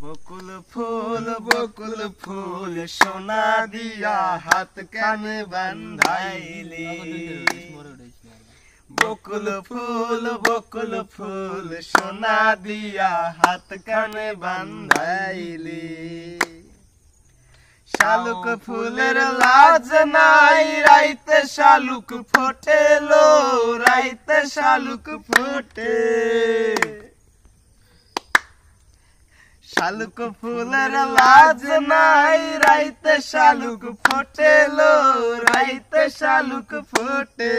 বকুল ফুল সোনা দিয়া হাত কানে বান্ধাইলি। বকুল ফুল সোনা দিয়া হাত কানে বান্ধাইলি। শালুক ফুলের লাজ নাই রাইতে শালুক ফোটেলো, রাইতে শালুক ফোটে। শালুক ফুলের লাজ নাই রাইতে শালুক ফোটেলো, রাইতে শালুক ফোটে।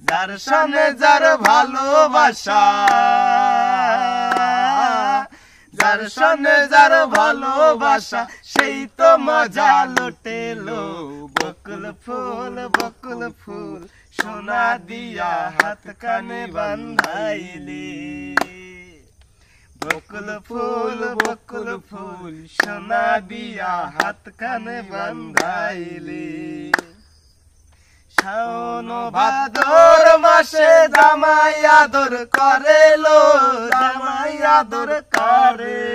যার সনে যার ভালোবাসা, যার সনে যার ভালোবাসা সেই তো মজা লুটেলো। বকুল ফুল সোনা দিয়া হাত কানে বান্ধাইলি। বকুল ফুল সোনা দিয়া হাত কানে বান্ধাইলি। শাওন ভাদর মাসে জামাই আদর করেলো, জামাই আদর করে।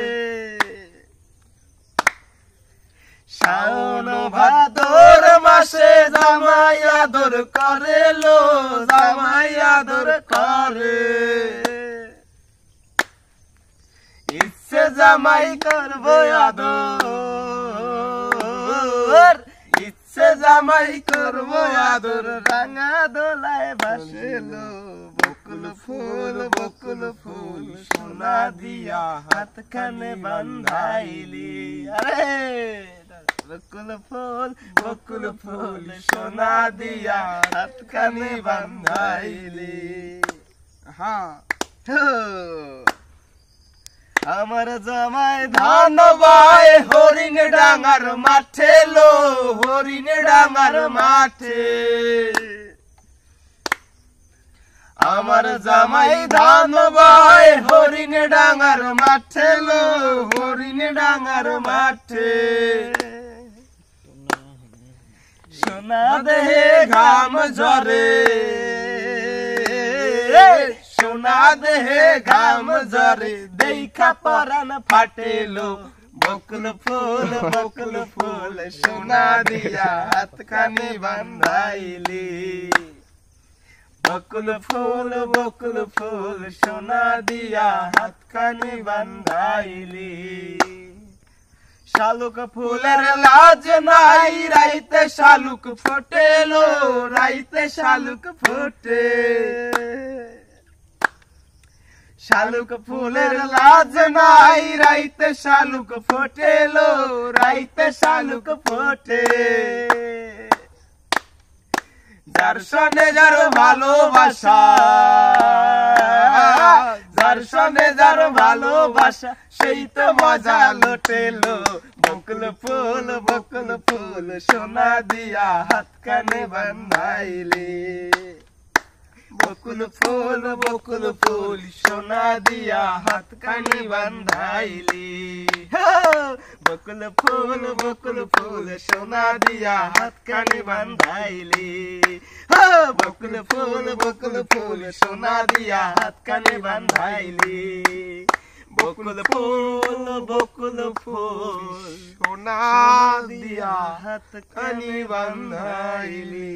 শাওন ভাদর মাসে জামাই আদর করেলো, জামাই আদর করে। ইচ্ছে জামাই করবো আদর, ইচ্ছে জামাই করবো আদর, রাঙা দোলায় ভাসেলো। বকুল ফুল সোনা দিয়া হাত কানে বান্ধাইলি। আরে বকুল ফুল সোনা দিয়া হাত কানে বান্ধাইলি। হ্যাঁ আমার জামাই ধান বাই হরিণ ডাঙার মাঠে লো, হরিণ ডাঙার মাঠে। আমার জামাই ধান বাই হরিণ ডাঙার মাঠে লো, হরিণ ডাঙার মাঠে। সোনা দেহে ঘাম ঝরে, সোনা দেহে ঘাম ঝরে, দেখা পরান ফাটেলো। বকুল ফুল সোনা দিয়া হাত কানে বান্ধাইলি। বকুল ফুল সোনা দিয়া হাত কানে বান্ধাইলি। শালুক ফুলের লাজ নাই রাইতে শালুক ফোটেলো, রাইতে শালুক ফোটে। শালুক ফুলের লাজ নাই রাইতে শালুক ফোটেলো, রাইতে শালুক ফোটে। যার সনে যার ভালোবাসা, যার সনে যার ভালোবাসা সেই তো মজা লুটেলো। বকুল ফুল সোনা দিয়া হাত কানে বান্ধাইলি। বকুল ফুল সোনা দিয়া হাত কানে বান্ধাইলি। বকুল ফুল সোনা দিয়া হাত কানে বান্ধাইলি। বকুল ফুল সোনা দিয়া হাত কানে বান্ধাইলি। বকুল ফুল সোনা দিয়া হাত কানে বান্ধাইলি।